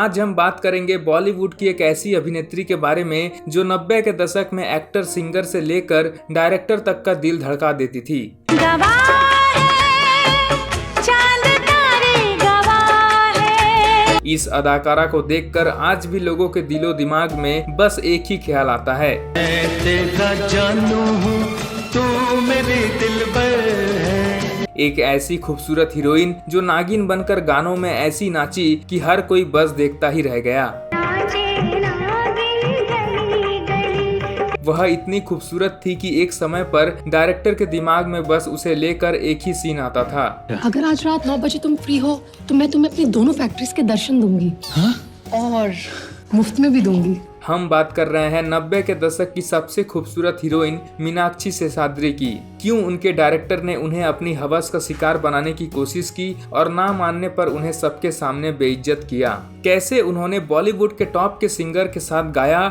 आज हम बात करेंगे बॉलीवुड की एक ऐसी अभिनेत्री के बारे में जो 90 के दशक में एक्टर, सिंगर से लेकर डायरेक्टर तक का दिल धड़का देती थी। इस अदाकारा को देखकर आज भी लोगों के दिलो दिमाग में बस एक ही ख्याल आता है, एक ऐसी खूबसूरत हीरोइन जो नागिन बनकर गानों में ऐसी नाची कि हर कोई बस देखता ही रह गया। वह इतनी खूबसूरत थी कि एक समय पर डायरेक्टर के दिमाग में बस उसे लेकर एक ही सीन आता था। अगर आज रात 9 बजे तुम फ्री हो तो मैं तुम्हें अपनी दोनों फैक्ट्रीज के दर्शन दूंगी। हाँ? और मुफ्त में भी दूंगी। हम बात कर रहे हैं 90 के दशक की सबसे खूबसूरत हीरोइन मीनाक्षी शेषाद्री की। क्यों उनके डायरेक्टर ने उन्हें अपनी हवस का शिकार बनाने की कोशिश की और ना मानने पर उन्हें सबके सामने बेइज्जत किया। कैसे उन्होंने बॉलीवुड के टॉप के सिंगर के साथ गाया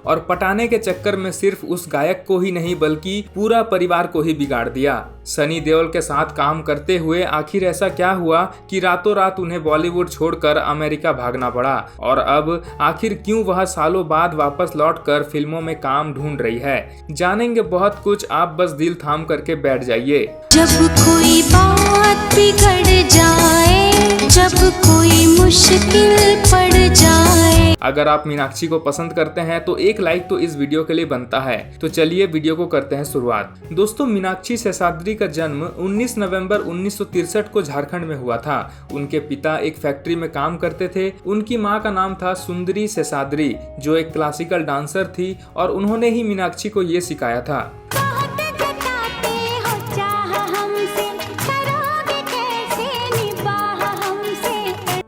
और पटाने के चक्कर में सिर्फ उस गायक को ही नहीं बल्कि पूरा परिवार को ही बिगाड़ दिया। सनी देओल के साथ काम करते हुए आखिर ऐसा क्या हुआ कि रातों रात उन्हें बॉलीवुड छोड़कर अमेरिका भागना पड़ा, और अब आखिर क्यों वह सालों बाद वापस लौटकर फिल्मों में काम ढूंढ रही है। जानेंगे बहुत कुछ, आप बस दिल थाम करके बैठ जाइए। जब कोई बात बिगड़ जाए, जब कोई मुश्किल पड़ जाए। अगर आप मीनाक्षी को पसंद करते हैं तो एक लाइक तो इस वीडियो के लिए बनता है। तो चलिए वीडियो को करते हैं शुरुआत। दोस्तों, मीनाक्षी शेषाद्री का जन्म 19 नवंबर 1963 को झारखंड में हुआ था। उनके पिता एक फैक्ट्री में काम करते थे। उनकी मां का नाम था सुंदरी शेषाद्री, जो एक क्लासिकल डांसर थी, और उन्होंने ही मीनाक्षी को ये सिखाया था।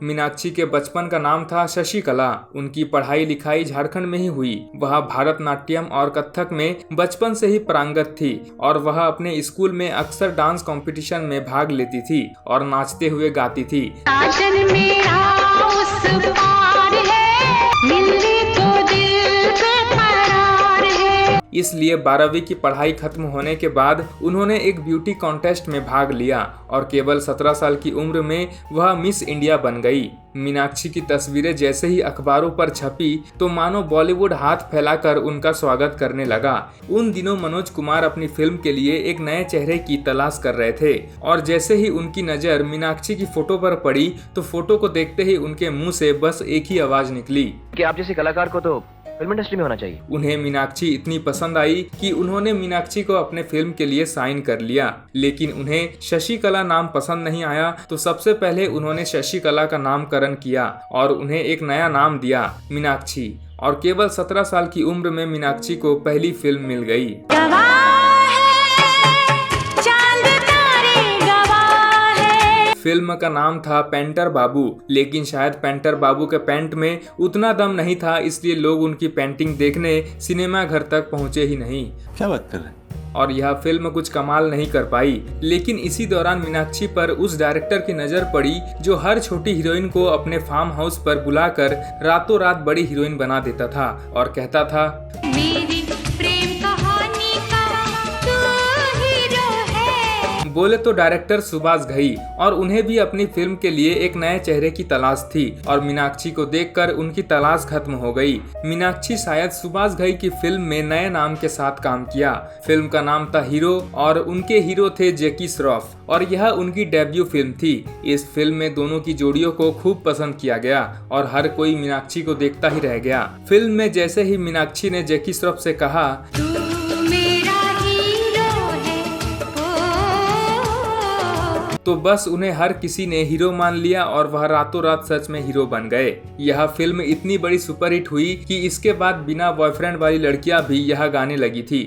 मीनाक्षी के बचपन का नाम था शशिकला। उनकी पढ़ाई लिखाई झारखंड में ही हुई। वह भारतनाट्यम और कथक में बचपन से ही पारंगत थी और वह अपने स्कूल में अक्सर डांस कंपटीशन में भाग लेती थी और नाचते हुए गाती थी। इसलिए 12वीं की पढ़ाई खत्म होने के बाद उन्होंने एक ब्यूटी कॉन्टेस्ट में भाग लिया और केवल 17 साल की उम्र में वह मिस इंडिया बन गई। मीनाक्षी की तस्वीरें जैसे ही अखबारों पर छपी तो मानो बॉलीवुड हाथ फैलाकर उनका स्वागत करने लगा। उन दिनों मनोज कुमार अपनी फिल्म के लिए एक नए चेहरे की तलाश कर रहे थे और जैसे ही उनकी नजर मीनाक्षी की फोटो पर पड़ी तो फोटो को देखते ही उनके मुंह से बस एक ही आवाज निकली कि आप जैसे कलाकार को तो फिल्म इंडस्ट्री में होना चाहिए। उन्हें मीनाक्षी इतनी पसंद आई कि उन्होंने मीनाक्षी को अपने फिल्म के लिए साइन कर लिया, लेकिन उन्हें शशिकला नाम पसंद नहीं आया। तो सबसे पहले उन्होंने शशिकला का नामकरण किया और उन्हें एक नया नाम दिया, मीनाक्षी। और केवल 17 साल की उम्र में मीनाक्षी को पहली फिल्म मिल गई। फिल्म का नाम था पेंटर बाबू, लेकिन शायद पेंटर बाबू के पेंट में उतना दम नहीं था, इसलिए लोग उनकी पेंटिंग देखने सिनेमा घर तक पहुंचे ही नहीं। क्या बात कर रहे हैं? और यह फिल्म कुछ कमाल नहीं कर पाई। लेकिन इसी दौरान मीनाक्षी पर उस डायरेक्टर की नजर पड़ी जो हर छोटी हीरोइन को अपने फार्म हाउस पर बुलाकर रातों रात बड़ी हीरोइन बना देता था और कहता था, बोले तो डायरेक्टर सुभाष घई, और उन्हें भी अपनी फिल्म के लिए एक नए चेहरे की तलाश थी और मीनाक्षी को देखकर उनकी तलाश खत्म हो गई। मीनाक्षी शायद सुभाष घई की फिल्म में नए नाम के साथ काम किया। फिल्म का नाम था हीरो और उनके हीरो थे जैकी श्रॉफ और यह उनकी डेब्यू फिल्म थी। इस फिल्म में दोनों की जोड़ियों को खूब पसंद किया गया और हर कोई मीनाक्षी को देखता ही रह गया। फिल्म में जैसे ही मीनाक्षी ने जैकी श्रॉफ से कहा, तो बस उन्हें हर किसी ने हीरो मान लिया और वह रातों रात सच में हीरो बन गए। यह फिल्म इतनी बड़ी सुपरहिट हुई कि इसके बाद बिना बॉयफ्रेंड वाली लड़कियां भी यह गाने लगी थी।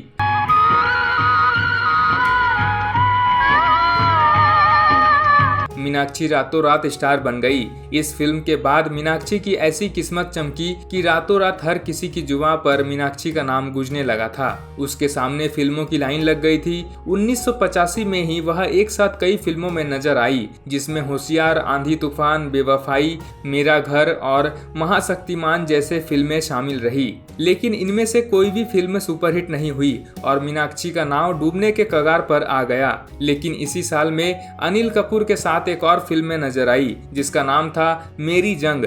मीनाक्षी रातों रात स्टार बन गई। इस फिल्म के बाद मीनाक्षी की ऐसी किस्मत चमकी कि रातों रात हर किसी की जुबान पर मीनाक्षी का नाम गूंजने लगा था। उसके सामने फिल्मों की लाइन लग गई थी। 1985 में ही वह एक साथ कई फिल्मों में नजर आई, जिसमें होशियार, आंधी तूफान, बेवफाई, मेरा घर और महाशक्तिमान जैसे फिल्में शामिल रही। लेकिन इनमें से कोई भी फिल्म सुपरहिट नहीं हुई और मीनाक्षी का नाम डूबने के कगार पर आ गया। लेकिन इसी साल में अनिल कपूर के साथ एक और फिल्म में नजर आई, जिसका नाम था मेरी जंग।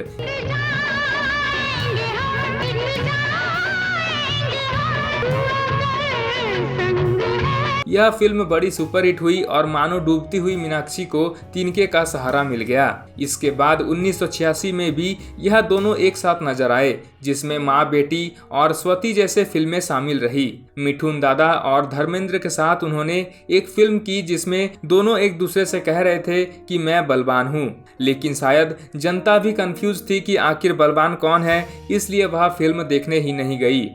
यह फिल्म बड़ी सुपरहिट हुई और मानो डूबती हुई मीनाक्षी को तिनके का सहारा मिल गया। इसके बाद 1986 में भी यह दोनों एक साथ नजर आए, जिसमें माँ बेटी और स्वती जैसे फिल्में शामिल रही। मिठुन दादा और धर्मेंद्र के साथ उन्होंने एक फिल्म की जिसमें दोनों एक दूसरे से कह रहे थे कि मैं बलवान हूँ, लेकिन शायद जनता भी कंफ्यूज थी कि आखिर बलवान कौन है, इसलिए वह फिल्म देखने ही नहीं गई।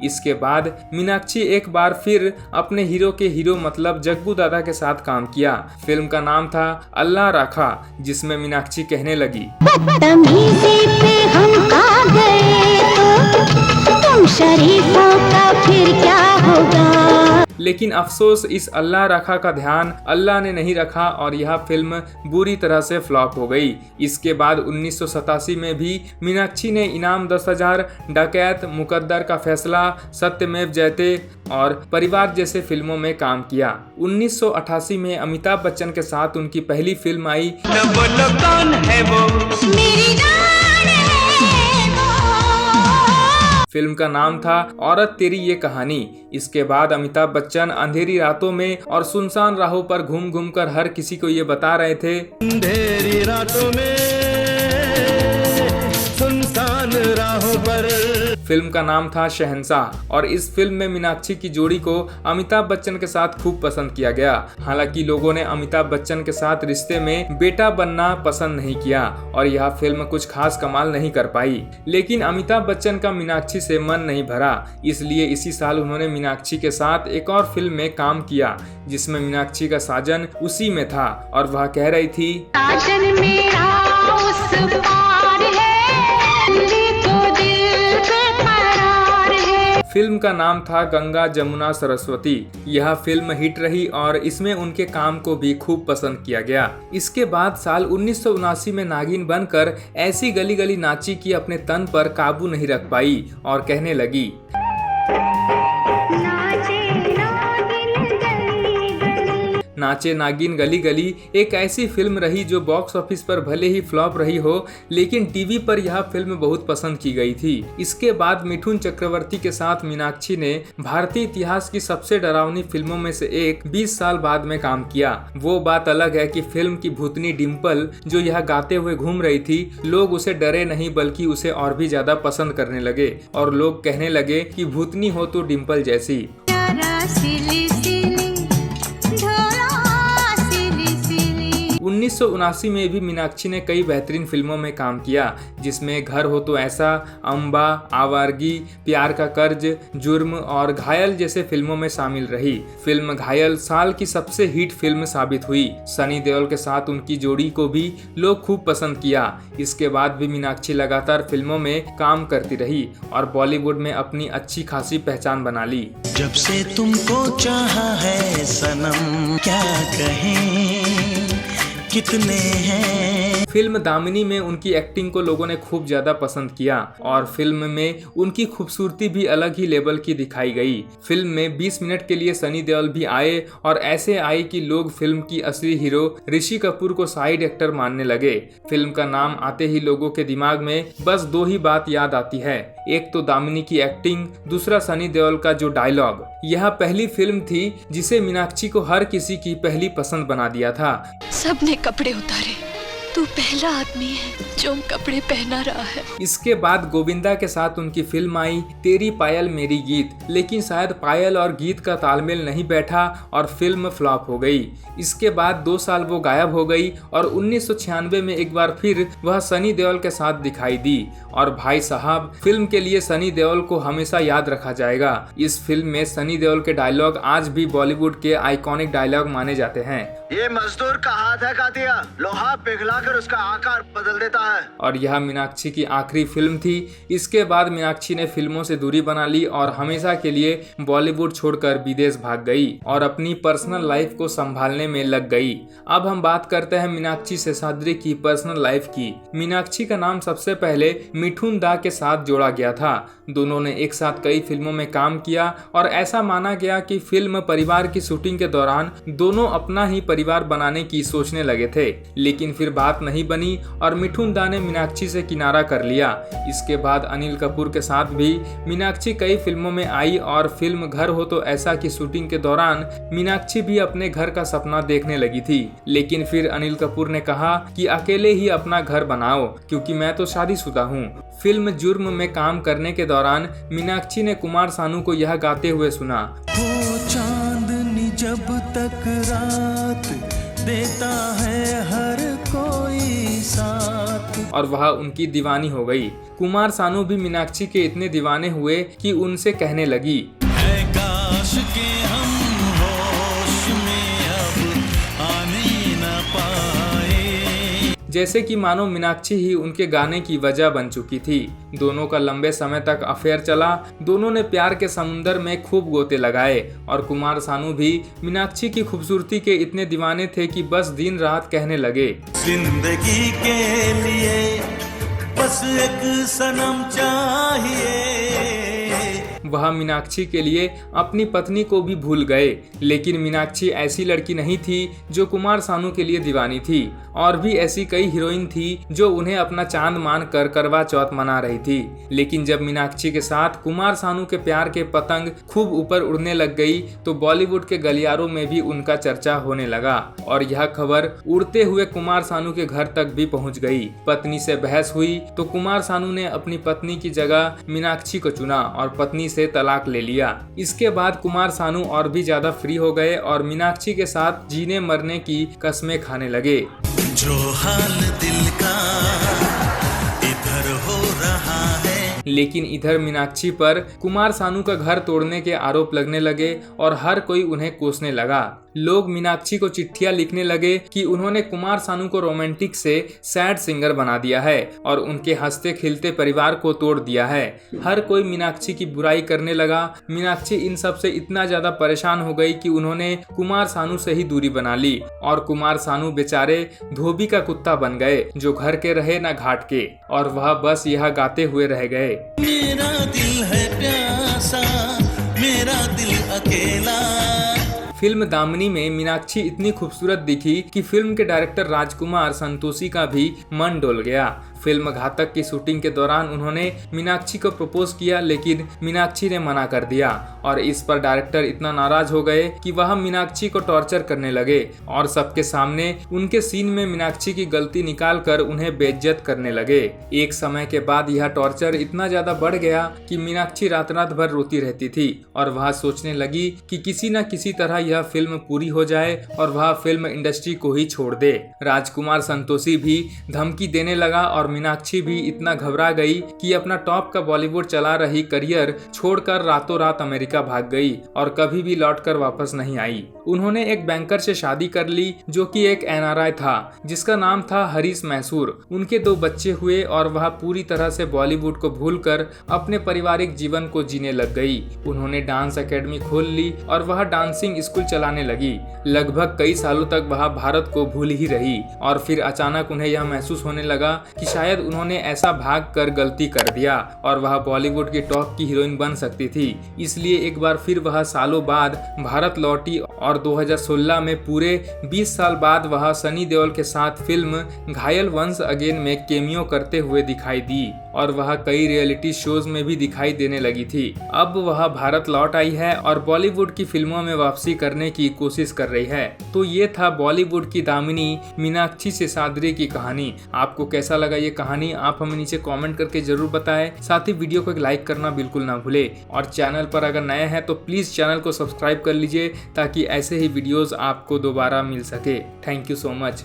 इसके बाद मीनाक्षी एक बार फिर अपने हीरो के हीरो मतलब जग्गू दादा के साथ काम किया। फिल्म का नाम था अल्लाह राखा, जिसमें मीनाक्षी कहने लगी, हम आ गए तो तुम शरीफों का फिर क्या होगा। लेकिन अफसोस इस अल्लाह राखा का ध्यान अल्लाह ने नहीं रखा और यह फिल्म बुरी तरह से फ्लॉप हो गई। इसके बाद 1987 में भी मीनाक्षी ने इनाम 10,000, डकैत, मुकद्दर का फैसला, सत्यमेव जयते और परिवार जैसे फिल्मों में काम किया। 1988 में अमिताभ बच्चन के साथ उनकी पहली फिल्म आई फिल्म का नाम था औरत तेरी ये कहानी। इसके बाद अमिताभ बच्चन अंधेरी रातों में और सुनसान राहों पर घूम घूम कर हर किसी को ये बता रहे थे, अंधेरी रातों में सुनसान राहों पर। फिल्म का नाम था शहंशाह और इस फिल्म में मीनाक्षी की जोड़ी को अमिताभ बच्चन के साथ खूब पसंद किया गया। हालांकि लोगों ने अमिताभ बच्चन के साथ रिश्ते में बेटा बनना पसंद नहीं किया और यह फिल्म कुछ खास कमाल नहीं कर पाई। लेकिन अमिताभ बच्चन का मीनाक्षी से मन नहीं भरा, इसलिए इसी साल उन्होंने मीनाक्षी के साथ एक और फिल्म में काम किया, जिसमें मीनाक्षी का साजन उसी में था और वह कह रही थी, साजन मेरा उस पार है, फिल्म का नाम था गंगा जमुना सरस्वती। यह फिल्म हिट रही और इसमें उनके काम को भी खूब पसंद किया गया। इसके बाद साल 1979 में नागिन बनकर ऐसी गली गली नाची कि अपने तन पर काबू नहीं रख पाई और कहने लगी, नाचे नागिन गली गली एक ऐसी फिल्म रही जो बॉक्स ऑफिस पर भले ही फ्लॉप रही हो, लेकिन टीवी पर यह फिल्म बहुत पसंद की गई थी। इसके बाद मिठुन चक्रवर्ती के साथ मीनाक्षी ने भारतीय इतिहास की सबसे डरावनी फिल्मों में से एक 20 साल बाद में काम किया। वो बात अलग है कि फिल्म की भूतनी डिम्पल जो यह गाते हुए घूम रही थी, लोग उसे डरे नहीं बल्कि उसे और भी ज्यादा पसंद करने लगे और लोग कहने लगे कि भूतनी हो तो डिम्पल जैसी। 1979 में भी मीनाक्षी ने कई बेहतरीन फिल्मों में काम किया, जिसमें घर हो तो ऐसा, अम्बा, आवारगी, प्यार का कर्ज, जुर्म और घायल जैसे फिल्मों में शामिल रही। फिल्म घायल साल की सबसे हिट फिल्म साबित हुई। सनी देओल के साथ उनकी जोड़ी को भी लोग खूब पसंद किया। इसके बाद भी मीनाक्षी लगातार फिल्मों में काम करती रही और बॉलीवुड में अपनी अच्छी खासी पहचान बना ली। जब से तुमको चाहा है सनम, क्या कहें कितने हैं। फिल्म दामिनी में उनकी एक्टिंग को लोगों ने खूब ज्यादा पसंद किया और फिल्म में उनकी खूबसूरती भी अलग ही लेवल की दिखाई गई। फिल्म में 20 मिनट के लिए सनी देओल भी आए और ऐसे आए कि लोग फिल्म की असली हीरो ऋषि कपूर को साइड एक्टर मानने लगे। फिल्म का नाम आते ही लोगों के दिमाग में बस दो ही बात याद आती है, एक तो दामिनी की एक्टिंग, दूसरा सनी देओल का जो डायलॉग। यह पहली फिल्म थी जिसे मीनाक्षी को हर किसी की पहली पसंद बना दिया था। सबने कपड़े उतारे, तू पहला आदमी है जो कपड़े पहना रहा है। इसके बाद गोविंदा के साथ उनकी फिल्म आई तेरी पायल मेरी गीत, लेकिन शायद पायल और गीत का तालमेल नहीं बैठा और फिल्म फ्लॉप हो गई। इसके बाद 2 साल वो गायब हो गई और 1996 में एक बार फिर वह सनी देओल के साथ दिखाई दी। और भाई साहब, फिल्म के लिए सनी देओल को हमेशा याद रखा जाएगा। इस फिल्म में सनी देओल के डायलॉग आज भी बॉलीवुड के आइकॉनिक डायलॉग माने जाते हैं। ये मजदूर का हाथ है कातिया, लोहा पिघलाकर उसका आकार बदल देता है। और यह मीनाक्षी की आखिरी फिल्म थी। इसके बाद मीनाक्षी ने फिल्मों से दूरी बना ली और हमेशा के लिए बॉलीवुड छोड़कर विदेश भाग गई और अपनी पर्सनल लाइफ को संभालने में लग गई। अब हम बात करते हैं मीनाक्षी शेषाद्री की पर्सनल लाइफ की। मीनाक्षी का नाम सबसे पहले मिठुन दा के साथ जोड़ा गया था। दोनों ने एक साथ कई फिल्मों में काम किया और ऐसा माना गया कि फिल्म परिवार की शूटिंग के दौरान दोनों अपना ही परिवार बनाने की सोचने लगे थे, लेकिन फिर बात नहीं बनी और मिठुन दा ने मीनाक्षी से किनारा कर लिया। इसके बाद अनिल कपूर के साथ भी मीनाक्षी कई फिल्मों में आई और फिल्म घर हो तो ऐसा की शूटिंग के दौरान मीनाक्षी भी अपने घर का सपना देखने लगी थी, लेकिन फिर अनिल कपूर ने कहा कि अकेले ही अपना घर बनाओ क्योंकि मैं तो शादीशुदा हूँ। फिल्म जुर्म में काम करने के दौरान मीनाक्षी ने कुमार सानू को यह गाते हुए सुना, वो चांदनी जब तक रात देता है हर कोई साथ, और वह उनकी दीवानी हो गई। कुमार सानू भी मीनाक्षी के इतने दीवाने हुए कि उनसे कहने लगी, है काश के हम होश में अब आने न पाए। जैसे कि मानो मीनाक्षी ही उनके गाने की वजह बन चुकी थी। दोनों का लंबे समय तक अफेयर चला। दोनों ने प्यार के समुंदर में खूब गोते लगाए और कुमार सानू भी मीनाक्षी की खूबसूरती के इतने दीवाने थे कि बस दिन रात कहने लगे, जिंदगी के लिए बस एक सनम चाहिए। वह मीनाक्षी के लिए अपनी पत्नी को भी भूल गए, लेकिन मीनाक्षी ऐसी लड़की नहीं थी जो कुमार सानू के लिए दीवानी थी। और भी ऐसी कई हीरोइन थी जो उन्हें अपना चांद मान कर करवा चौथ मना रही थी, लेकिन जब मीनाक्षी के साथ कुमार सानू के प्यार के पतंग खूब ऊपर उड़ने लग गई तो बॉलीवुड के गलियारों में भी उनका चर्चा होने लगा और यह खबर उड़ते हुए कुमार सानू के घर तक भी पहुंच गई। पत्नी से बहस हुई तो कुमार सानू ने अपनी पत्नी की जगह मीनाक्षी को चुना और पत्नी से तलाक ले लिया। इसके बाद कुमार सानू और भी ज्यादा फ्री हो गए और मीनाक्षी के साथ जीने मरने की कस्में खाने लगे। जो हाल दिल का इधर हो रहा है, लेकिन इधर मीनाक्षी पर कुमार सानू का घर तोड़ने के आरोप लगने लगे और हर कोई उन्हें कोसने लगा। लोग मीनाक्षी को चिट्ठियां लिखने लगे कि उन्होंने कुमार सानू को रोमांटिक से सैड सिंगर बना दिया है और उनके हंसते खिलते परिवार को तोड़ दिया है। हर कोई मीनाक्षी की बुराई करने लगा। मीनाक्षी इन सब से इतना ज्यादा परेशान हो गई कि उन्होंने कुमार सानू से ही दूरी बना ली और कुमार सानू बेचारे धोबी का कुत्ता बन गए जो घर के रहे न घाट के, और वह बस यह गाते हुए रह गए, मेरा दिल है प्यासा, मेरा दिल अकेला। फिल्म दामिनी में मीनाक्षी इतनी खूबसूरत दिखी कि फिल्म के डायरेक्टर राजकुमार संतोषी का भी मन डोल गया। फिल्म घातक की शूटिंग के दौरान उन्होंने मीनाक्षी को प्रपोज किया, लेकिन मीनाक्षी ने मना कर दिया और इस पर डायरेक्टर इतना नाराज हो गए कि वह मीनाक्षी को टॉर्चर करने लगे और सबके सामने उनके सीन में मीनाक्षी की गलती निकालकर उन्हें बेइज्जत करने लगे। एक समय के बाद यह टॉर्चर इतना ज्यादा बढ़ गया कि मीनाक्षी रात रात भर रोती रहती थी और वह सोचने लगी कि किसी न किसी तरह यह फिल्म पूरी हो जाए और वह फिल्म इंडस्ट्री को ही छोड़ दे। राजकुमार संतोषी भी धमकी देने लगा और मीनाक्षी भी इतना घबरा गई कि अपना टॉप का बॉलीवुड चला रही करियर छोड़कर रातों रात अमेरिका भाग गई और कभी भी लौटकर वापस नहीं आई। उन्होंने एक बैंकर से शादी कर ली जो कि एक NRI था जिसका नाम था हरीश मैसूर। उनके 2 बच्चे हुए और वह पूरी तरह से बॉलीवुड को भूलकर अपने पारिवारिक जीवन को जीने लग गई। उन्होंने डांस एकेडमी खोल ली और वह डांसिंग स्कूल चलाने लगी। लगभग कई सालों तक वह भारत को भूल ही रही और फिर अचानक उन्हें यह महसूस होने लगा कि शायद उन्होंने ऐसा भाग कर गलती कर दिया और वह बॉलीवुड की टॉप की हीरोइन बन सकती थी। इसलिए एक बार फिर वह सालों बाद भारत लौटी और 2016 में पूरे 20 साल बाद वह सनी देओल के साथ फिल्म घायल वंस अगेन में केमियो करते हुए दिखाई दी और वह कई रियलिटी शोज में भी दिखाई देने लगी थी। अब वह भारत लौट आई है और बॉलीवुड की फिल्मों में वापसी कर करने की कोशिश कर रही है। तो ये था बॉलीवुड की दामिनी मीनाक्षी शेषाद्री की कहानी। आपको कैसा लगा ये कहानी आप हमें नीचे कमेंट करके जरूर बताएं। साथ ही वीडियो को एक लाइक करना बिल्कुल ना भूले और चैनल पर अगर नए हैं तो प्लीज चैनल को सब्सक्राइब कर लीजिए ताकि ऐसे ही वीडियोस आपको दोबारा मिल सके। Thank you so much.